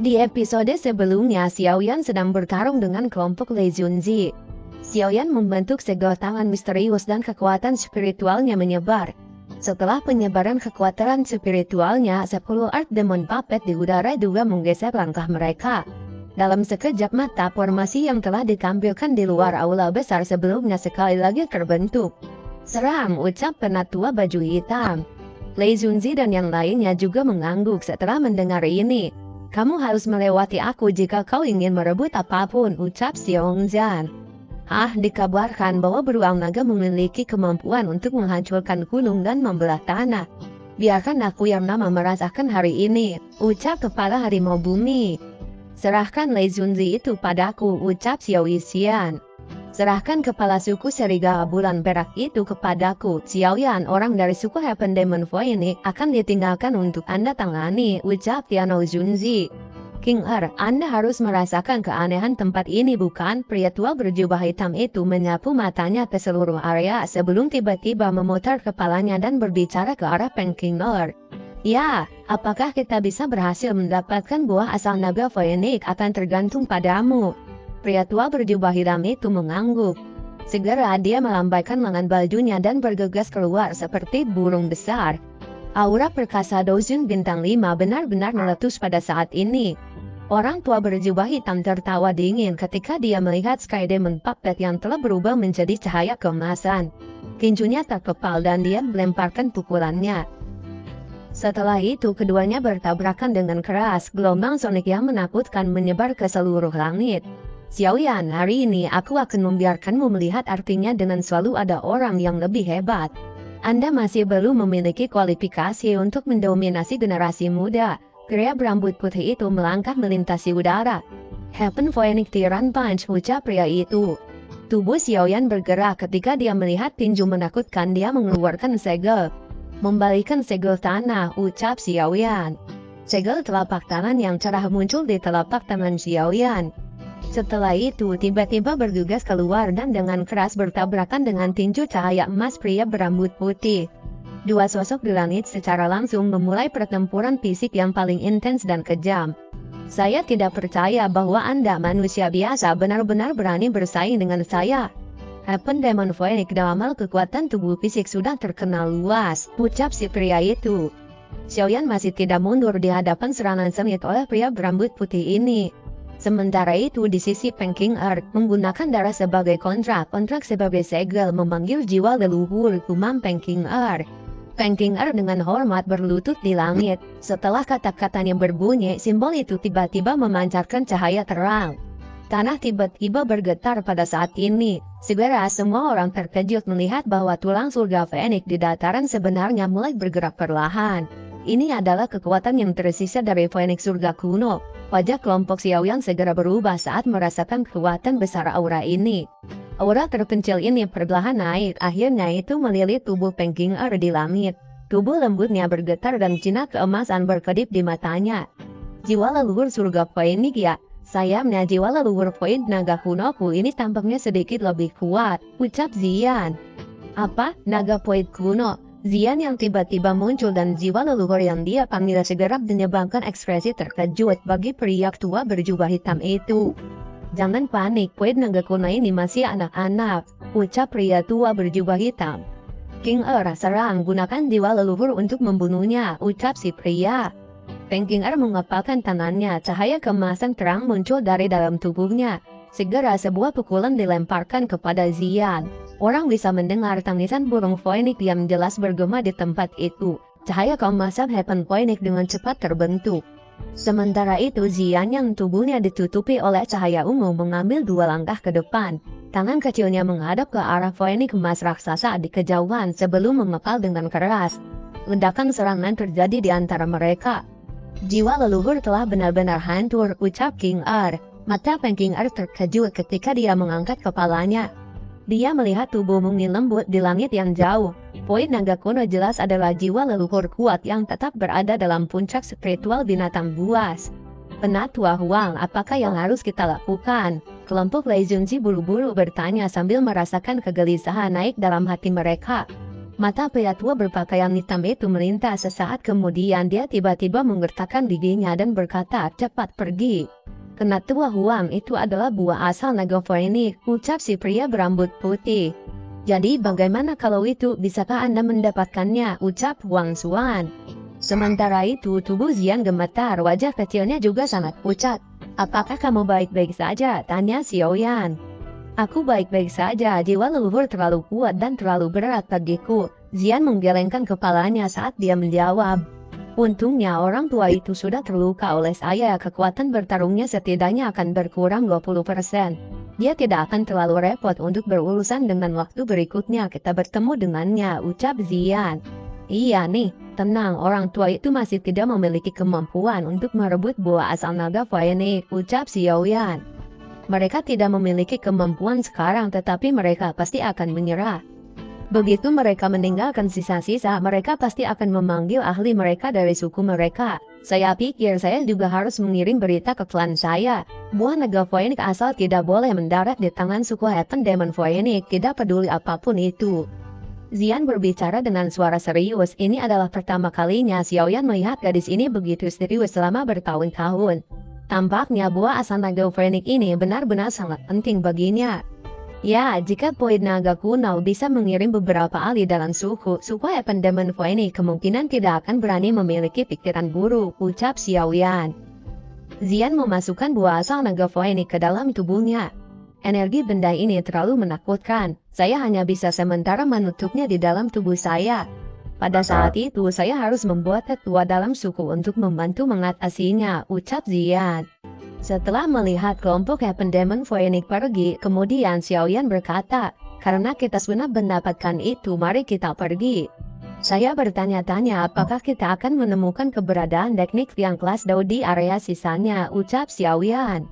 Di episode sebelumnya, Xiaoyan sedang bertarung dengan kelompok Lei Junzi. Xiaoyan membentuk segel tangan misterius dan kekuatan spiritualnya menyebar. Setelah penyebaran kekuatan spiritualnya, 10 Art Demon Puppet di udara juga menggeser langkah mereka. Dalam sekejap mata, formasi yang telah ditampilkan di luar aula besar sebelumnya sekali lagi terbentuk. "Serang!" ucap penatua baju hitam. Lei Junzi dan yang lainnya juga mengangguk setelah mendengar ini. "Kamu harus melewati aku jika kau ingin merebut apapun," ucap Xiongzhan. Dikabarkan bahwa beruang naga memiliki kemampuan untuk menghancurkan gunung dan membelah tanah. "Biarkan aku yang nama merasakan hari ini," ucap kepala harimau bumi. "Serahkan Lei Junzi itu padaku," ucap Xiao Yixian. "Serahkan kepala suku serigala bulan perak itu kepadaku, Xiaoyan. Orang dari suku Heaven Demon Phoenix akan ditinggalkan untuk Anda tangani," ucap Tiano Junzi. "King Anda harus merasakan keanehan tempat ini, bukan?" Pria tua berjubah hitam itu menyapu matanya ke seluruh area sebelum tiba-tiba memutar kepalanya dan berbicara ke arah Peng King "Ya, apakah kita bisa berhasil mendapatkan buah asal naga Phoenix akan tergantung padamu." Pria tua berjubah hitam itu mengangguk. Segera dia melambaikan lengan bajunya dan bergegas keluar seperti burung besar. Aura perkasa Dojun bintang 5 benar-benar meletus pada saat ini. Orang tua berjubah hitam tertawa dingin ketika dia melihat Sky Demon Puppet yang telah berubah menjadi cahaya keemasan. Tinjunya terkepal dan dia melemparkan pukulannya. Setelah itu keduanya bertabrakan dengan keras. Gelombang sonik yang menakutkan menyebar ke seluruh langit. "Xiaoyan, hari ini aku akan membiarkanmu melihat artinya dengan selalu ada orang yang lebih hebat. Anda masih belum memiliki kualifikasi untuk mendominasi generasi muda." Pria berambut putih itu melangkah melintasi udara. "Heaven Phoenix Tyrant Punch," ucap pria itu. Tubuh Xiaoyan bergerak ketika dia melihat tinju menakutkan. Dia mengeluarkan segel. "Membalikan segel tanah," ucap Xiaoyan. Segel telapak tangan yang cerah muncul di telapak tangan Xiaoyan. Setelah itu tiba-tiba bergegas keluar dan dengan keras bertabrakan dengan tinju cahaya emas pria berambut putih. Dua sosok di langit secara langsung memulai pertempuran fisik yang paling intens dan kejam. "Saya tidak percaya bahwa Anda manusia biasa benar-benar berani bersaing dengan saya. Heaven Demon Phoenix dalam hal kekuatan tubuh fisik sudah terkenal luas," ucap si pria itu. Xiaoyan masih tidak mundur di hadapan serangan sengit oleh pria berambut putih ini. Sementara itu di sisi Peng King menggunakan darah sebagai kontrak sebagai segel memanggil jiwa leluhur, gumam Peng King Peng King dengan hormat berlutut di langit. Setelah kata-katanya berbunyi, simbol itu tiba-tiba memancarkan cahaya terang. Tanah tiba-tiba bergetar pada saat ini. Segera semua orang terkejut melihat bahwa tulang surga Phoenix di dataran sebenarnya mulai bergerak perlahan. Ini adalah kekuatan yang tersisa dari Phoenix surga kuno. Wajah kelompok Xiaoyan segera berubah saat merasakan kekuatan besar aura ini. Aura terpencil ini perlahan naik, akhirnya itu melilit tubuh Peng King di langit. Tubuh lembutnya bergetar dan jinak keemasan berkedip di matanya. "Jiwa leluhur surga Phoenix ya? Sayangnya jiwa leluhur Phoenix naga kunoku ini tampaknya sedikit lebih kuat," ucap Zian. "Apa? Naga Phoenix kuno?" Zian yang tiba-tiba muncul dan jiwa leluhur yang dia panggil segera menyebabkan ekspresi terkejut bagi pria tua berjubah hitam itu. "Jangan panik, Phoenix naga kuno ini masih anak-anak," ucap pria tua berjubah hitam. "King serang, gunakan jiwa leluhur untuk membunuhnya," ucap si pria. Peng King mengepalkan tangannya, cahaya keemasan terang muncul dari dalam tubuhnya. Segera sebuah pukulan dilemparkan kepada Zian. Orang bisa mendengar tangisan burung Phoenix yang jelas bergema di tempat itu. Cahaya keemasan Heaven Phoenix dengan cepat terbentuk. Sementara itu Zian yang tubuhnya ditutupi oleh cahaya ungu mengambil 2 langkah ke depan. Tangan kecilnya menghadap ke arah Phoenix emas raksasa di kejauhan sebelum mengepal dengan keras. Ledakan serangan terjadi di antara mereka. "Jiwa leluhur telah benar-benar hancur," ucap King Mata Peng King terkejut ketika dia mengangkat kepalanya. Dia melihat tubuh mungil lembut di langit yang jauh. Poin naga kuno jelas adalah jiwa leluhur kuat yang tetap berada dalam puncak spiritual binatang buas. "Penatua Huang, apakah yang harus kita lakukan?" Kelompok Lei Junzi buru-buru bertanya sambil merasakan kegelisahan naik dalam hati mereka. Mata pria tua berpakaian hitam itu melintas sesaat kemudian dia tiba-tiba menggertakkan giginya dan berkata, cepat pergi. Kena tua Huang itu adalah buah asal naga Phoenix, ucap si pria berambut putih. Jadi bagaimana kalau itu, bisakah Anda mendapatkannya, ucap Huang Xuan. Sementara itu tubuh Zian gemetar, wajah kecilnya juga sangat pucat. Apakah kamu baik-baik saja, tanya Xiaoyan. Aku baik-baik saja, jiwa leluhur terlalu kuat dan terlalu berat bagiku. Zian menggelengkan kepalanya saat dia menjawab. Untungnya orang tua itu sudah terluka oleh saya, kekuatan bertarungnya setidaknya akan berkurang 20%. Dia tidak akan terlalu repot untuk berurusan dengan waktu berikutnya kita bertemu dengannya, ucap Zian. Iya nih, tenang, orang tua itu masih tidak memiliki kemampuan untuk merebut buah asal naga Phoenix, ucap Xiaoyan. Mereka tidak memiliki kemampuan sekarang tetapi mereka pasti akan menyerah. Begitu mereka meninggalkan sisa-sisa, mereka pasti akan memanggil ahli mereka dari suku mereka. Saya pikir saya juga harus mengirim berita ke klan saya. Buah naga Phoenix asal tidak boleh mendarat di tangan suku Heaven Demon Phoenix, tidak peduli apapun itu. Zian berbicara dengan suara serius. Ini adalah pertama kalinya Xiaoyan melihat gadis ini begitu serius selama bertahun-tahun. Tampaknya buah asal naga Phoenix ini benar-benar sangat penting baginya. Ya, jika poin naga kuno bisa mengirim beberapa ahli dalam suku Heaven Demon Phoenix kemungkinan tidak akan berani memiliki pikiran buruk, ucap Xiaoyan. Zian memasukkan buah asal naga Phoenix ke dalam tubuhnya. Energi benda ini terlalu menakutkan. Saya hanya bisa sementara menutupnya di dalam tubuh saya. Pada saat itu saya harus membuat tetua dalam suku untuk membantu mengatasinya, ucap Zian. Setelah melihat kelompok Heaven Demon Phoenix pergi, kemudian Xiaoyan berkata, karena kita sudah mendapatkan itu, mari kita pergi. Saya bertanya-tanya apakah kita akan menemukan keberadaan teknik yang kelas Dao di area sisanya, ucap Xiaoyan.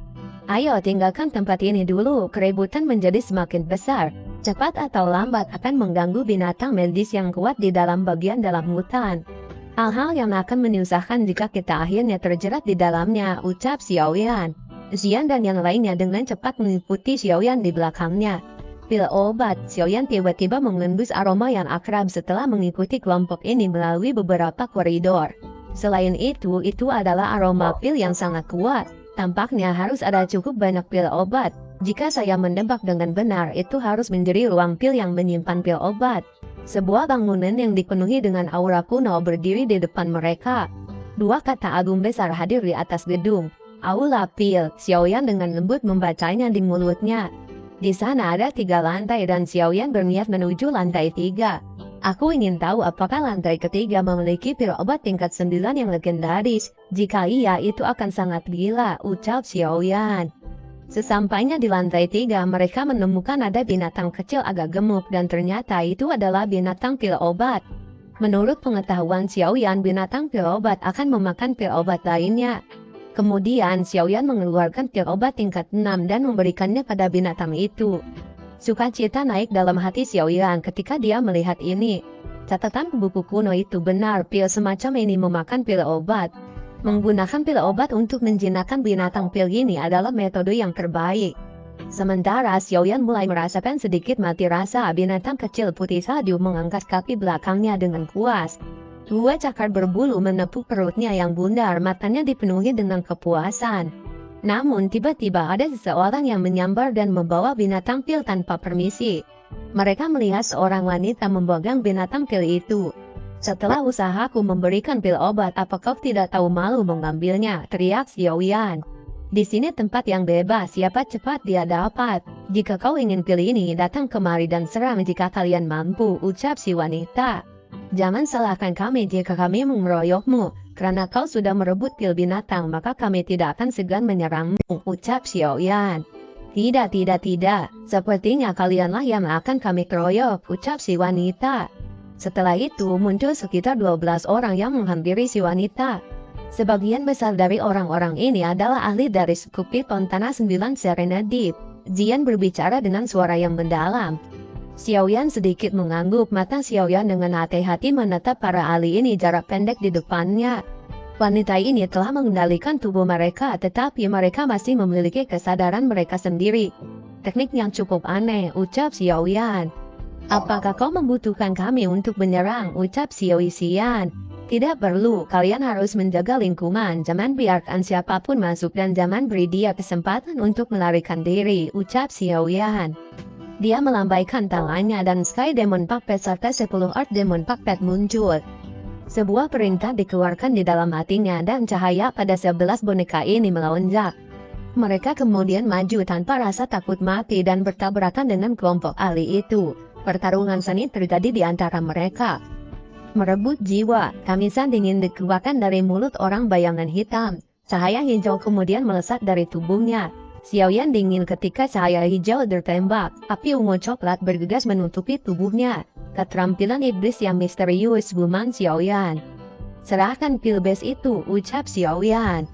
Ayo tinggalkan tempat ini dulu, keributan menjadi semakin besar. Cepat atau lambat akan mengganggu binatang medis yang kuat di dalam bagian dalam hutan. Hal-hal yang akan menyusahkan jika kita akhirnya terjerat di dalamnya, ucap Xiaoyan. Zian dan yang lainnya dengan cepat mengikuti Xiaoyan di belakangnya. Pil obat, Xiaoyan tiba-tiba mengembus aroma yang akrab setelah mengikuti kelompok ini melalui beberapa koridor. Selain itu adalah aroma pil yang sangat kuat. Tampaknya harus ada cukup banyak pil obat. Jika saya mendebak dengan benar, itu harus menjadi ruang pil yang menyimpan pil obat. Sebuah bangunan yang dipenuhi dengan aura kuno berdiri di depan mereka. Dua kata agung besar hadir di atas gedung. Aula pil, Xiaoyan dengan lembut membacanya di mulutnya. Di sana ada 3 lantai dan Xiaoyan berniat menuju lantai 3. Aku ingin tahu apakah lantai ketiga memiliki pil obat tingkat 9 yang legendaris. Jika iya, itu akan sangat gila, ucap Xiaoyan. Sesampainya di lantai 3, mereka menemukan ada binatang kecil agak gemuk dan ternyata itu adalah binatang pil obat. Menurut pengetahuan Xiaoyan, binatang pil obat akan memakan pil obat lainnya. Kemudian Xiaoyan mengeluarkan pil obat tingkat 6 dan memberikannya pada binatang itu. Sukacita naik dalam hati Xiaoyan ketika dia melihat ini. Catatan buku kuno itu benar, pil semacam ini memakan pil obat. Menggunakan pil obat untuk menjinakkan binatang pil ini adalah metode yang terbaik. Sementara Xiaoyan mulai merasakan sedikit mati rasa, binatang kecil putih salju mengangkat kaki belakangnya dengan puas. 2 cakar berbulu menepuk perutnya yang bundar, matanya dipenuhi dengan kepuasan. Namun tiba-tiba ada seseorang yang menyambar dan membawa binatang pil tanpa permisi. Mereka melihat seorang wanita memegang binatang pil itu. Setelah usahaku memberikan pil obat, apa kau tidak tahu malu mengambilnya? Teriak Xiaoyan. Di sini tempat yang bebas, siapa cepat dia dapat. Jika kau ingin pil ini, datang kemari dan serang jika kalian mampu, ucap si wanita. Jangan salahkan kami jika kami mengeroyokmu. Karena kau sudah merebut pil binatang, maka kami tidak akan segan menyerangmu, ucap Xiaoyan. Tidak. Sepertinya kalianlah yang akan kami keroyok, ucap si wanita. Setelah itu muncul sekitar 12 orang yang menghampiri si wanita. Sebagian besar dari orang-orang ini adalah ahli dari suku Piton Tanah 9 Serena Deep. Zian berbicara dengan suara yang mendalam. Xiaoyan sedikit mengangguk, mata Xiaoyan dengan hati-hati menatap para ahli ini jarak pendek di depannya. Wanita ini telah mengendalikan tubuh mereka, tetapi mereka masih memiliki kesadaran mereka sendiri. Teknik yang cukup aneh, ucap Xiaoyan. Apakah kau membutuhkan kami untuk menyerang? Ucap Xiao Xian. Tidak perlu, kalian harus menjaga lingkungan. Jangan biarkan siapapun masuk dan jangan beri dia kesempatan untuk melarikan diri. Ucap Xiao Yan. Dia melambaikan tangannya dan Sky Demon Puppet serta 10 Earth Demon Puppet muncul. Sebuah perintah dikeluarkan di dalam hatinya dan cahaya pada 11 boneka ini melonjak. Mereka kemudian maju tanpa rasa takut mati dan bertabrakan dengan kelompok ahli itu. Pertarungan seni terjadi di antara mereka. Merebut jiwa, tamisan dingin dikeluarkan dari mulut orang bayangan hitam. Cahaya hijau kemudian melesat dari tubuhnya. Xiaoyan dingin ketika cahaya hijau tertembak. Api ungu coklat bergegas menutupi tubuhnya. Keterampilan iblis yang misterius, gumam Xiaoyan. Serahkan pilbes itu, ucap Xiaoyan.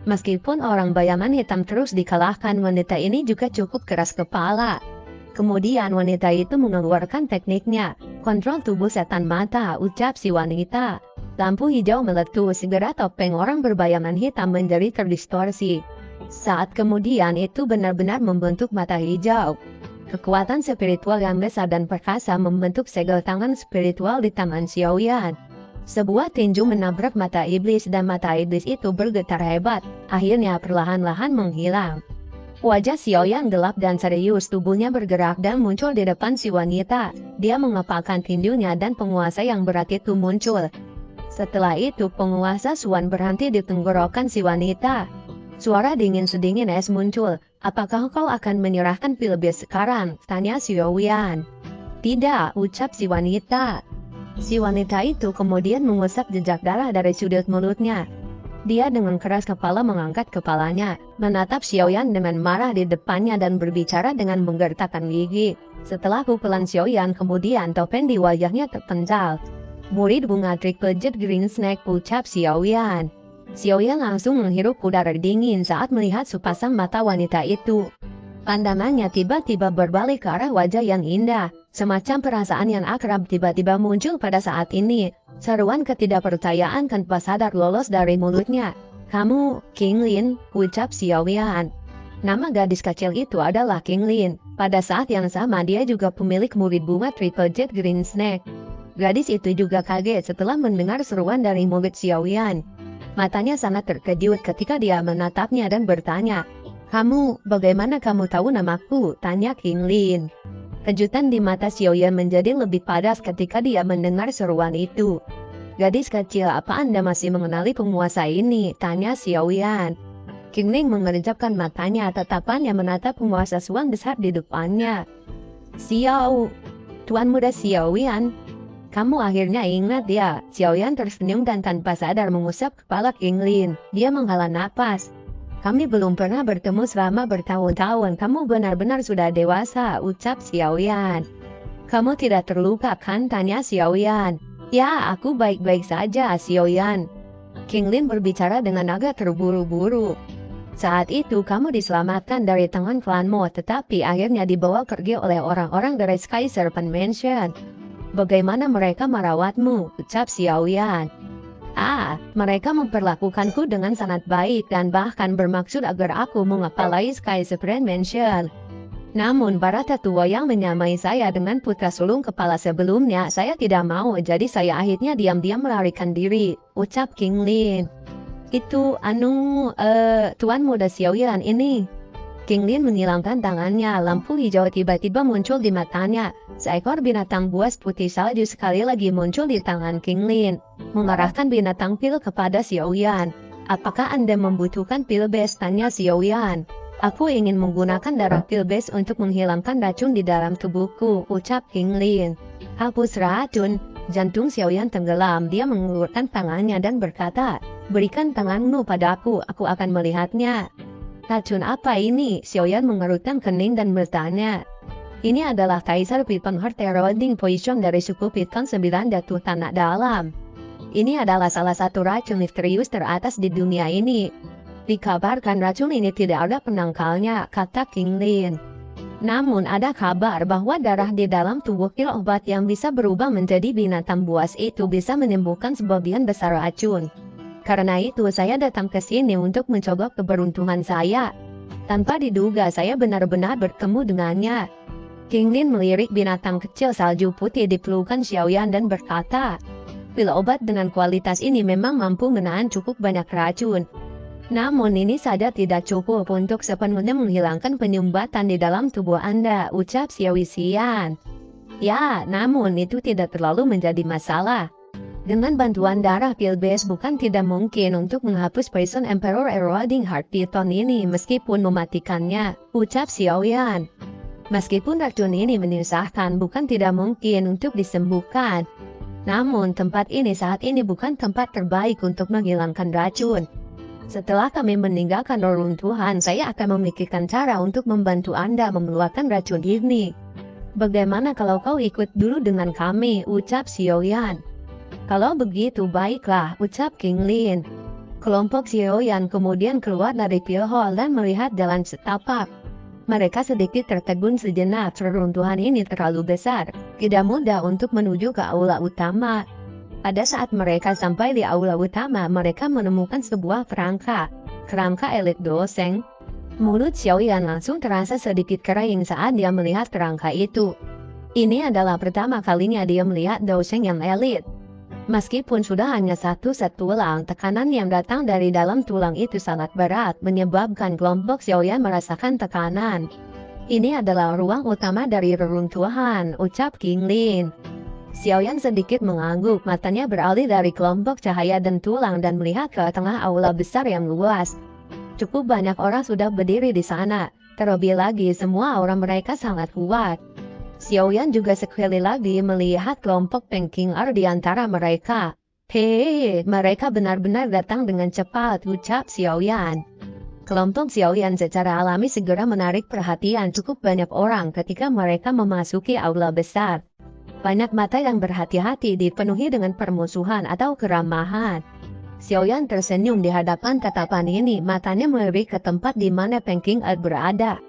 Meskipun orang bayangan hitam terus dikalahkan, wanita ini juga cukup keras kepala. Kemudian wanita itu mengeluarkan tekniknya. Kontrol tubuh setan mata, ucap si wanita. Lampu hijau meletus, segera topeng orang berbayangan hitam menjadi terdistorsi. Saat kemudian itu benar-benar membentuk mata hijau. Kekuatan spiritual yang besar dan perkasa membentuk segel tangan spiritual di tangan Xiaoyan. Sebuah tinju menabrak mata iblis dan mata iblis itu bergetar hebat. Akhirnya perlahan-lahan menghilang. Wajah Xiaoyan gelap dan serius, tubuhnya bergerak dan muncul di depan si wanita. Dia mengepalkan tinjunya dan penguasa yang berat itu muncul. Setelah itu penguasa Suan berhenti di tenggorokan si wanita. Suara dingin sedingin es muncul. Apakah kau akan menyerahkan pilbes sekarang? Tanya Xiaoyan. Tidak, ucap si wanita. Si wanita itu kemudian mengusap jejak darah dari sudut mulutnya. Dia dengan keras kepala mengangkat kepalanya, menatap Xiaoyan dengan marah di depannya dan berbicara dengan menggertakkan gigi. Setelah pukulan Xiaoyan kemudian topeng di wajahnya terpental. Murid bunga Triple Jet Green Snake, ucap Xiaoyan. Xiaoyan langsung menghirup udara dingin saat melihat sepasang mata wanita itu. Pandangannya tiba-tiba berbalik ke arah wajah yang indah. Semacam perasaan yang akrab tiba-tiba muncul pada saat ini. Seruan ketidakpercayaan tanpa sadar lolos dari mulutnya. Kamu, King Lin, ucap Xiaoyan. Nama gadis kecil itu adalah King Lin. Pada saat yang sama dia juga pemilik murid bunga Triple Jet Green Snake. Gadis itu juga kaget setelah mendengar seruan dari murid Xiaoyan. Matanya sangat terkejut ketika dia menatapnya dan bertanya, "Kamu, bagaimana kamu tahu namaku?" tanya King Lin. Kejutan di mata Xiaoyan menjadi lebih padas ketika dia mendengar seruan itu. "Gadis kecil, apa Anda masih mengenali penguasa ini?" tanya Xiaoyan. King Lin mengerjapkan matanya, tatapannya menatap penguasa Suan besar di depannya. "Xiao, Tuan Muda Xiaoyan. Kamu akhirnya ingat ya?" Xiaoyan tersenyum dan tanpa sadar mengusap kepala King Lin. Dia menghela napas. "Kami belum pernah bertemu selama bertahun-tahun. Kamu benar-benar sudah dewasa," ucap Xiaoyan. "Kamu tidak terluka kan?" tanya Xiaoyan. "Ya, aku baik-baik saja, Xiaoyan." King Lin berbicara dengan agak terburu-buru. "Saat itu kamu diselamatkan dari tangan klanmu, tetapi akhirnya dibawa pergi oleh orang-orang dari Sky Serpent Mansion. Bagaimana mereka merawatmu?" ucap Xiaoyan. Mereka memperlakukanku dengan sangat baik dan bahkan bermaksud agar aku mengepalai Sky Serpent Mansion. Namun para tetua yang menyamai saya dengan putra sulung kepala sebelumnya, saya tidak mau, jadi saya akhirnya diam-diam melarikan diri, ucap King Lin. "Itu Tuan Muda Xiaoyan ini." King Lin menghilangkan tangannya, lampu hijau tiba-tiba muncul di matanya. Seekor binatang buas putih salju sekali lagi muncul di tangan King Lin, mengarahkan binatang pil kepada Xiaoyan. "Apakah Anda membutuhkan pil base?" tanya Xiaoyan. "Aku ingin menggunakan darah pil base untuk menghilangkan racun di dalam tubuhku," ucap King Lin. "Hapus racun." Jantung Xiaoyan tenggelam, dia mengulurkan tangannya dan berkata, "Berikan tanganmu padaku, aku akan melihatnya." "Racun apa ini?" Xiaoyan mengerutkan kening dan bertanya. "Ini adalah Kaisar Piton Heart Eroding Poison dari suku Piton 9 Datu Tanah Dalam. Ini adalah salah satu racun misterius teratas di dunia ini. Dikabarkan racun ini tidak ada penangkalnya," kata King Lin. "Namun ada kabar bahwa darah di dalam tubuh pil obat yang bisa berubah menjadi binatang buas itu bisa menyembuhkan sebagian besar racun. Karena itu saya datang ke sini untuk mencoba keberuntungan saya. Tanpa diduga saya benar-benar bertemu dengannya." King Lin melirik binatang kecil salju putih di pelukan Xiaoyan dan berkata, pil obat dengan kualitas ini memang mampu menahan cukup banyak racun. Namun ini saja tidak cukup untuk sepenuhnya menghilangkan penyumbatan di dalam tubuh Anda, ucap Xiaoyan. Ya, namun itu tidak terlalu menjadi masalah. Dengan bantuan darah pil base bukan tidak mungkin untuk menghapus Poison Emperor Eroding Heart Python ini meskipun mematikannya, ucap Xiaoyan. Meskipun racun ini menyusahkan bukan tidak mungkin untuk disembuhkan. Namun tempat ini saat ini bukan tempat terbaik untuk menghilangkan racun. Setelah kami meninggalkan reruntuhan, saya akan memikirkan cara untuk membantu Anda mengeluarkan racun ini. Bagaimana kalau kau ikut dulu dengan kami, ucap Xiaoyan. Kalau begitu baiklah, ucap King Lin. Kelompok Xiaoyan kemudian keluar dari pil hall dan melihat jalan setapak. Mereka sedikit tertegun sejenak, reruntuhan ini terlalu besar, tidak mudah untuk menuju ke aula utama. Pada saat mereka sampai di aula utama, mereka menemukan sebuah kerangka elit doseng. Mulut Xiaoyan langsung terasa sedikit kering saat dia melihat kerangka itu. Ini adalah pertama kalinya dia melihat doseng yang elit. Meskipun sudah hanya satu set tulang, tekanan yang datang dari dalam tulang itu sangat berat, menyebabkan kelompok Xiaoyan merasakan tekanan. Ini adalah ruang utama dari reruntuhan, ucap King Lin. Xiaoyan sedikit mengangguk, matanya beralih dari kelompok cahaya dan tulang dan melihat ke tengah aula besar yang luas. Cukup banyak orang sudah berdiri di sana, terlebih lagi semua orang mereka sangat kuat. Xiaoyan juga sekali lagi melihat kelompok Peng Qing'er di antara mereka. Hei, mereka benar-benar datang dengan cepat, ucap Xiaoyan. Kelompok Xiaoyan secara alami segera menarik perhatian cukup banyak orang ketika mereka memasuki aula besar. Banyak mata yang berhati-hati dipenuhi dengan permusuhan atau keramahan. Xiaoyan tersenyum di hadapan tatapan ini, matanya melirik ke tempat di mana Peng Qing'er berada.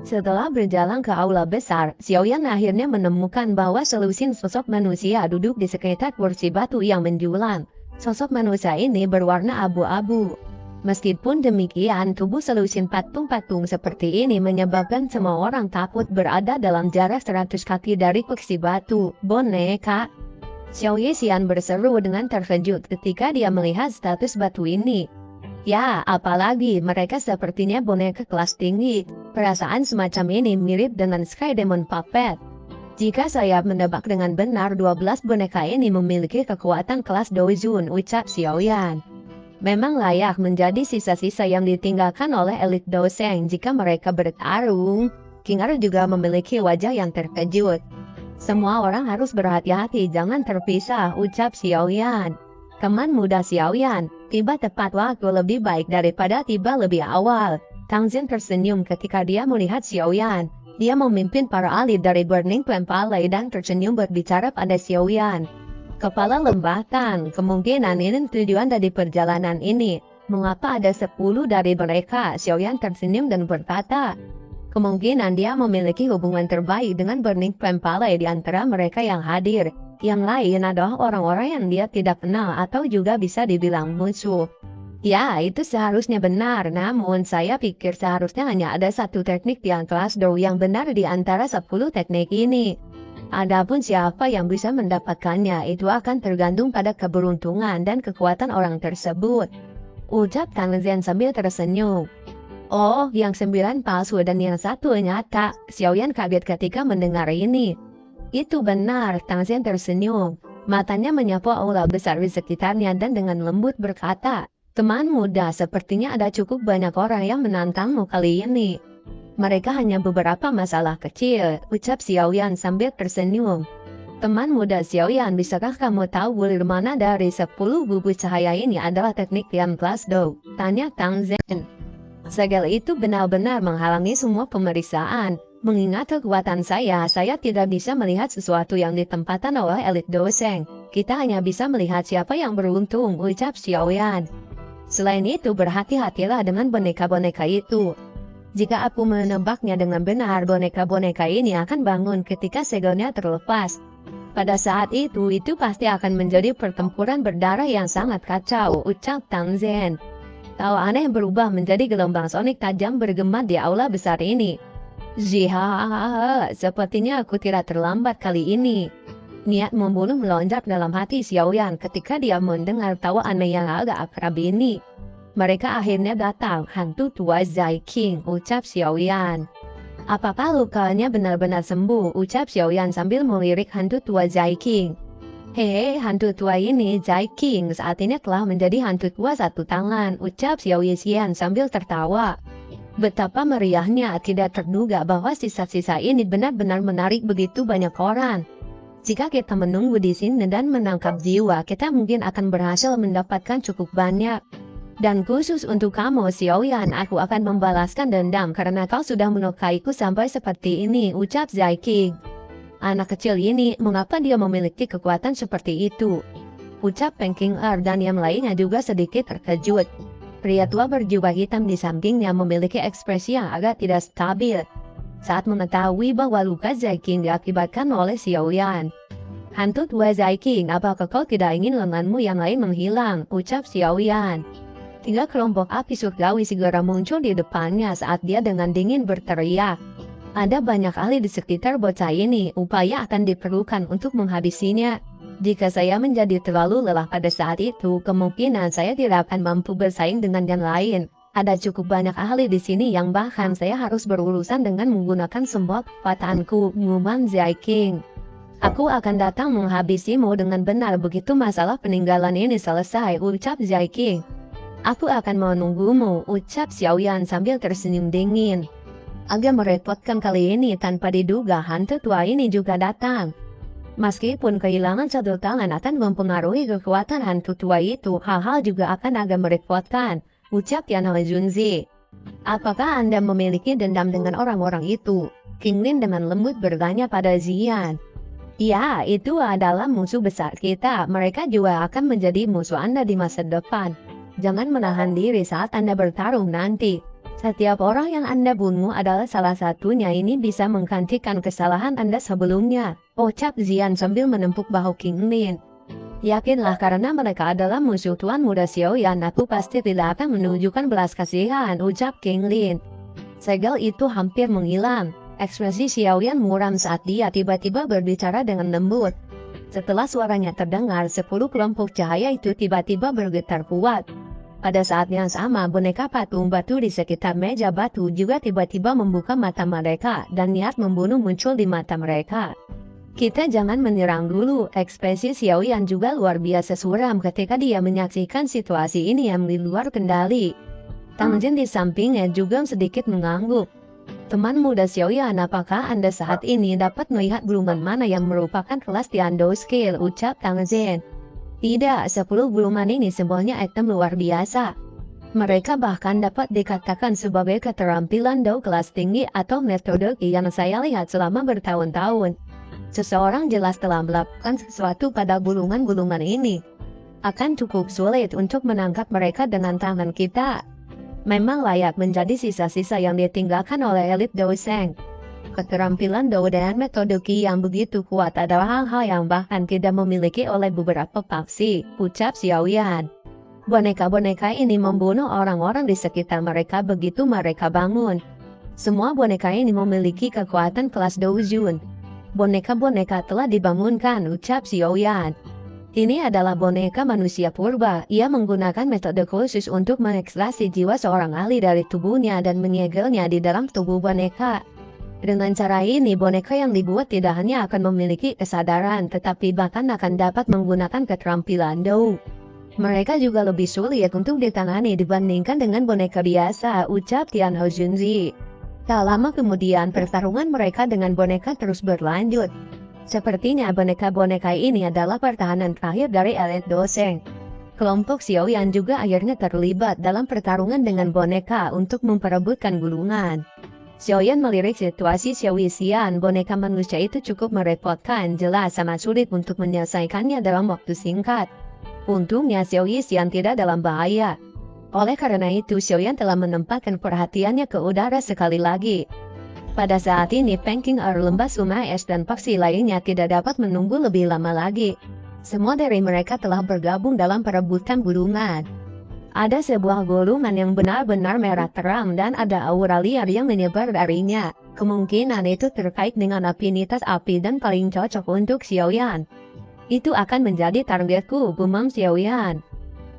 Setelah berjalan ke aula besar, Xiaoyan akhirnya menemukan bahwa selusin sosok manusia duduk di sekitar kursi batu yang menjulang. Sosok manusia ini berwarna abu-abu. Meskipun demikian, tubuh selusin patung-patung seperti ini menyebabkan semua orang takut berada dalam jarak 100 kaki dari kursi batu. Boneka. Xiaoyan berseru dengan terkejut ketika dia melihat status batu ini. Ya, apalagi mereka sepertinya boneka kelas tinggi. Perasaan semacam ini mirip dengan Sky Demon Puppet. Jika saya menebak dengan benar, 12 boneka ini memiliki kekuatan kelas Doujun, ucap Xiaoyan. Memang layak menjadi sisa-sisa yang ditinggalkan oleh elit doseng jika mereka bertarung. Qing'er juga memiliki wajah yang terkejut. Semua orang harus berhati-hati, jangan terpisah, ucap Xiaoyan. Teman muda Xiaoyan, tiba tepat waktu lebih baik daripada tiba lebih awal. Tang Xin tersenyum ketika dia melihat Xiaoyan. Dia memimpin para ahli dari Burning Flame Valley dan tersenyum berbicara pada Xiaoyan. Kepala lembah Tang, kemungkinan ini tujuan dari perjalanan ini. Mengapa ada 10 dari mereka? Xiaoyan tersenyum dan berkata, kemungkinan dia memiliki hubungan terbaik dengan Burning Flame Valley di antara mereka yang hadir. Yang lain adalah orang-orang yang dia tidak kenal atau juga bisa dibilang musuh. Ya, itu seharusnya benar, namun saya pikir seharusnya hanya ada satu teknik yang kelas Dou yang benar di antara 10 teknik ini. Adapun siapa yang bisa mendapatkannya itu akan tergantung pada keberuntungan dan kekuatan orang tersebut, ucap Tang Xin sambil tersenyum. Oh, yang 9 palsu dan yang 1 nyata. Xiaoyan kaget ketika mendengar ini. Itu benar, Tang Xin tersenyum. Matanya menyapu aula besar di sekitarnya dan dengan lembut berkata, teman muda, sepertinya ada cukup banyak orang yang menantangmu kali ini. Mereka hanya beberapa masalah kecil, ucap Xiaoyan sambil tersenyum. Teman muda Xiaoyan, bisakah kamu tahu bulir mana dari 10 bubu cahaya ini adalah teknik yang kelas Dou? Tanya Tang Xin. Segel itu benar-benar menghalangi semua pemeriksaan. Mengingat kekuatan saya tidak bisa melihat sesuatu yang ditempatkan oleh elit doseng. Kita hanya bisa melihat siapa yang beruntung, ucap Xiaoyan. Selain itu, berhati-hatilah dengan boneka-boneka itu. Jika aku menebaknya dengan benar, boneka-boneka ini akan bangun ketika segelnya terlepas. Pada saat itu pasti akan menjadi pertempuran berdarah yang sangat kacau, ucap Tang Xin. Tawa aneh berubah menjadi gelombang sonik tajam bergema di aula besar ini. Zihahaha, sepertinya aku tidak terlambat kali ini. Niat membunuh melonjak dalam hati Xiaoyan ketika dia mendengar tawa aneh yang agak akrab ini. Mereka akhirnya datang, hantu tua Zai King, ucap Xiaoyan. Apakah lukanya benar-benar sembuh, ucap Xiaoyan sambil melirik hantu tua Zai King. Hehe, hantu tua ini, Zai King, saat ini telah menjadi hantu tua satu tangan, ucap Xiao Yixian sambil tertawa. Betapa meriahnya, tidak terduga bahwa sisa-sisa ini benar-benar menarik begitu banyak orang. Jika kita menunggu di sini dan menangkap jiwa, kita mungkin akan berhasil mendapatkan cukup banyak. Dan khusus untuk kamu, Xiaoyan, aku akan membalaskan dendam karena kau sudah menukaiku sampai seperti ini, ucap Zai King. Anak kecil ini, mengapa dia memiliki kekuatan seperti itu? Ucap Peng King dan yang lainnya juga sedikit terkejut. Pria tua berjubah hitam di sampingnya memiliki ekspresi yang agak tidak stabil saat mengetahui bahwa luka Zai King diakibatkan oleh Xiaoyan. Hantu tua Zai King, apakah kau tidak ingin lenganmu yang lain menghilang? Ucap Xiaoyan. 3 kelompok api surgawi segera muncul di depannya saat dia dengan dingin berteriak. Ada banyak ahli di sekitar bocah ini, upaya akan diperlukan untuk menghabisinya. Jika saya menjadi terlalu lelah pada saat itu, kemungkinan saya tidak akan mampu bersaing dengan yang lain. Ada cukup banyak ahli di sini yang bahkan saya harus berurusan dengan menggunakan semua kekuatanku, ngumam Zai King. Aku akan datang menghabisimu dengan benar begitu masalah peninggalan ini selesai, ucap Zai King. Aku akan menunggumu, ucap Xiaoyan sambil tersenyum dingin. Agak merepotkan kali ini, tanpa diduga hantu tua ini juga datang. Meskipun kehilangan satu tangan akan mempengaruhi kekuatan hantu tua itu, hal-hal juga akan agak merepotkan, ucap Yana Junzi. Apakah Anda memiliki dendam dengan orang-orang itu? King Lin dengan lembut bertanya pada Zian. Ya, itu adalah musuh besar kita, mereka juga akan menjadi musuh Anda di masa depan. Jangan menahan diri saat Anda bertarung nanti. Setiap orang yang Anda bunuh adalah salah satunya, ini bisa menggantikan kesalahan Anda sebelumnya, ucap Zian sambil menempuk bahu King Lin. Yakinlah karena mereka adalah musuh Tuan Muda Xiaoyan, aku pasti tidak akan menunjukkan belas kasihan, ucap King Lin. Segel itu hampir menghilang. Ekspresi Xiaoyan muram saat dia tiba-tiba berbicara dengan lembut. Setelah suaranya terdengar, 10 kelompok cahaya itu tiba-tiba bergetar kuat. Pada saat yang sama, boneka patung batu di sekitar meja batu juga tiba-tiba membuka mata mereka dan niat membunuh muncul di mata mereka. Kita jangan menyerang dulu, ekspresi Xiaoyan juga luar biasa suram ketika dia menyaksikan situasi ini yang di luar kendali. Tang Jin di sampingnya juga sedikit mengangguk. Teman muda Xiaoyan, apakah Anda saat ini dapat melihat gulungan mana yang merupakan kelas Tiando Skill, ucap Tang Jin. Tidak, 10 gulungan ini semuanya item luar biasa. Mereka bahkan dapat dikatakan sebagai keterampilan Dao kelas tinggi atau metode yang saya lihat selama bertahun-tahun. Seseorang jelas telah melakukan sesuatu pada gulungan-gulungan ini. Akan cukup sulit untuk menangkap mereka dengan tangan kita. Memang layak menjadi sisa-sisa yang ditinggalkan oleh elit Dao Sheng. Keterampilan Dao dan metode Qi yang begitu kuat adalah hal-hal yang bahkan tidak memiliki oleh beberapa faksi, ucap Xiaoyan. Boneka-boneka ini membunuh orang-orang di sekitar mereka begitu mereka bangun. Semua boneka ini memiliki kekuatan kelas Dao Jun. Boneka-boneka telah dibangunkan, ucap Xiaoyan. Ini adalah boneka manusia purba. Ia menggunakan metode khusus untuk mengekstrasi jiwa seorang ahli dari tubuhnya dan menyegelnya di dalam tubuh boneka. Dengan cara ini, boneka yang dibuat tidak hanya akan memiliki kesadaran, tetapi bahkan akan dapat menggunakan keterampilan Dao. Mereka juga lebih sulit untuk ditangani dibandingkan dengan boneka biasa, ucap Tian Hao Junzi. Tak lama kemudian, pertarungan mereka dengan boneka terus berlanjut. Sepertinya boneka-boneka ini adalah pertahanan terakhir dari elit Dao Sheng. Kelompok Xiaoyan juga akhirnya terlibat dalam pertarungan dengan boneka untuk memperebutkan gulungan. Xiaoyan melirik situasi Xiao Yixian, boneka manusia itu cukup merepotkan, jelas sangat sulit untuk menyelesaikannya dalam waktu singkat. Untungnya Xiao Yixian tidak dalam bahaya. Oleh karena itu Xiaoyan telah menempatkan perhatiannya ke udara sekali lagi. Pada saat ini Peng King Lembah Sungai Es dan faksi lainnya tidak dapat menunggu lebih lama lagi. Semua dari mereka telah bergabung dalam perebutan gulungan. Ada sebuah gulungan yang benar-benar merah terang dan ada aura liar yang menyebar darinya. Kemungkinan itu terkait dengan afinitas api dan paling cocok untuk Xiaoyan. Itu akan menjadi targetku, gumam Xiaoyan.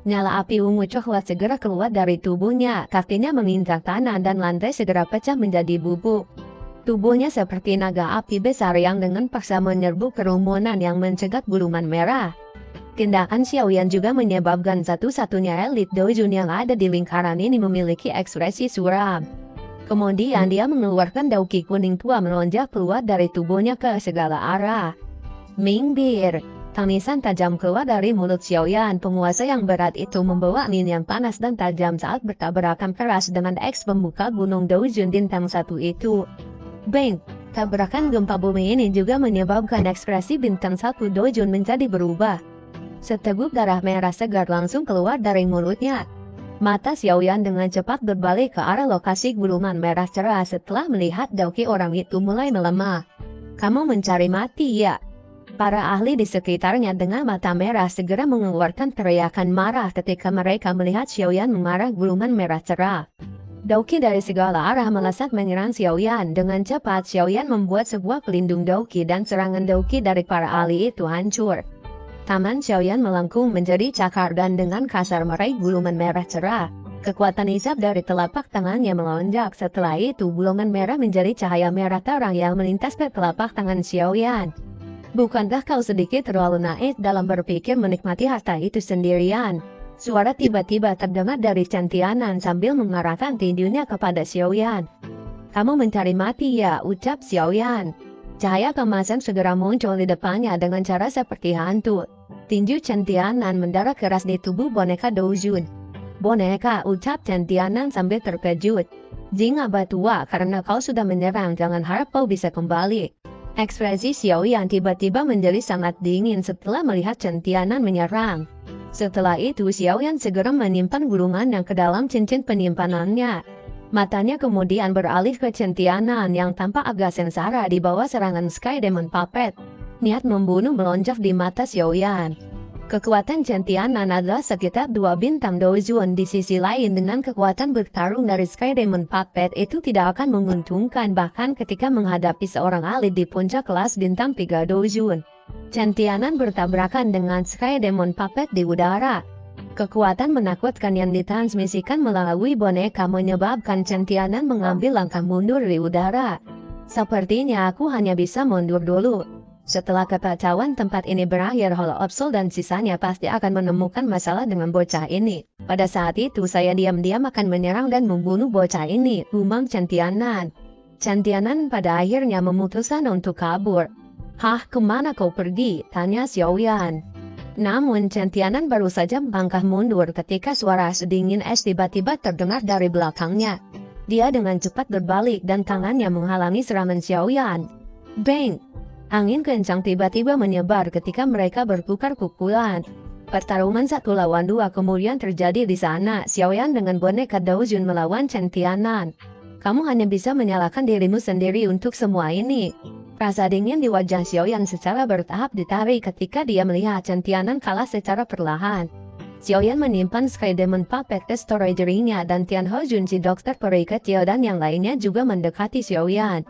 Nyala api ungu coklat segera keluar dari tubuhnya, kakinya menginjak tanah dan lantai segera pecah menjadi bubuk. Tubuhnya seperti naga api besar yang dengan paksa menyerbu kerumunan yang mencegat gulungan merah. Tindakan Xiaoyan juga menyebabkan satu-satunya elit Dojun yang ada di lingkaran ini memiliki ekspresi suram. Kemudian dia mengeluarkan dauki kuning tua melonjak keluar dari tubuhnya ke segala arah. Minggir! Tangisan tajam keluar dari mulut Xiaoyan. Penguasa yang berat itu membawa angin yang panas dan tajam saat bertabrakan keras dengan eks pembuka gunung Dojun bintang 1 itu. Bang! Tabrakan gempa bumi ini juga menyebabkan ekspresi bintang 1 Dojun menjadi berubah. Seteguk darah merah segar langsung keluar dari mulutnya. Mata Xiaoyan dengan cepat berbalik ke arah lokasi gulungan merah cerah setelah melihat dauki orang itu mulai melemah. Kamu mencari mati ya? Para ahli di sekitarnya dengan mata merah segera mengeluarkan teriakan marah ketika mereka melihat Xiaoyan mengarah gulungan merah cerah. Dauki dari segala arah melesat menyerang Xiaoyan. Dengan cepat Xiaoyan membuat sebuah pelindung dauki dan serangan dauki dari para ahli itu hancur. Tangan Xiaoyan melengkung menjadi cakar dan dengan kasar meraih gulungan merah cerah. Kekuatan hisap dari telapak tangannya melonjak. Setelah itu gulungan merah menjadi cahaya merah terang yang melintas ke telapak tangan Xiaoyan. Bukankah kau sedikit terlalu naif dalam berpikir menikmati harta itu sendirian? Suara tiba-tiba terdengar dari Chen Tianan sambil mengarahkan tinjunya kepada Xiaoyan. Kamu mencari mati ya, ucap Xiaoyan. Cahaya kemasan segera muncul di depannya dengan cara seperti hantu. Tinju Chen Tianan mendarat keras di tubuh boneka Dojun. Boneka, ucap Chen Tianan sambil terkejut. Jing abah tua, karena kau sudah menyerang, jangan harap kau bisa kembali. Ekspresi Xiaoyan tiba-tiba menjadi sangat dingin setelah melihat Chen Tianan menyerang. Setelah itu Xiaoyan segera menyimpan gulungan yang ke dalam cincin penyimpanannya. Matanya kemudian beralih ke Chen Tianan yang tampak agak sengsara di bawah serangan Sky Demon Puppet. Niat membunuh melonjak di mata Xiaoyan. Kekuatan Chen Tianan adalah sekitar 2 bintang Dojun. Di sisi lain, dengan kekuatan bertarung dari Sky Demon Puppet itu tidak akan menguntungkan bahkan ketika menghadapi seorang ahli di puncak kelas bintang 3 Dojun. Chen Tianan bertabrakan dengan Sky Demon Puppet di udara. Kekuatan menakutkan yang ditransmisikan melalui boneka menyebabkan Chen Tianan mengambil langkah mundur di udara. Sepertinya aku hanya bisa mundur dulu. Setelah kekacauan tempat ini berakhir, Holo Absol dan sisanya pasti akan menemukan masalah dengan bocah ini. Pada saat itu saya diam-diam akan menyerang dan membunuh bocah ini, umang Chen Tianan. Chen Tianan pada akhirnya memutuskan untuk kabur. Hah, kemana kau pergi? Tanya Xiaoyan. Namun Chen Tianan baru saja melangkah mundur ketika suara sedingin es tiba-tiba terdengar dari belakangnya. Dia dengan cepat berbalik dan tangannya menghalangi serangan Xiaoyan. Bang! Angin kencang tiba-tiba menyebar ketika mereka bertukar pukulan. Pertarungan 1 lawan 2 kemudian terjadi di sana. Xiaoyan dengan boneka Dojun melawan Chen Tianan. Kamu hanya bisa menyalahkan dirimu sendiri untuk semua ini. Rasa dingin di wajah Xiaoyan secara bertahap ditarik ketika dia melihat Chen Tianan kalah secara perlahan. Xiaoyan menyimpan Sky Demon Puppet ke storage-nya dan Tian Ho Jun si dokter peri kecil dan yang lainnya juga mendekati Xiaoyan.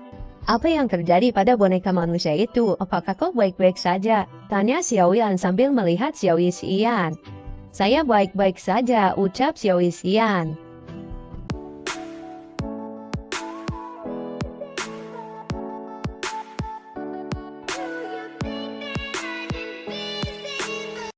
Apa yang terjadi pada boneka manusia itu? Apakah kau baik-baik saja? Tanya Xiaoyan sambil melihat Xiao Yixian. Saya baik-baik saja, ucap Xiao Yixian.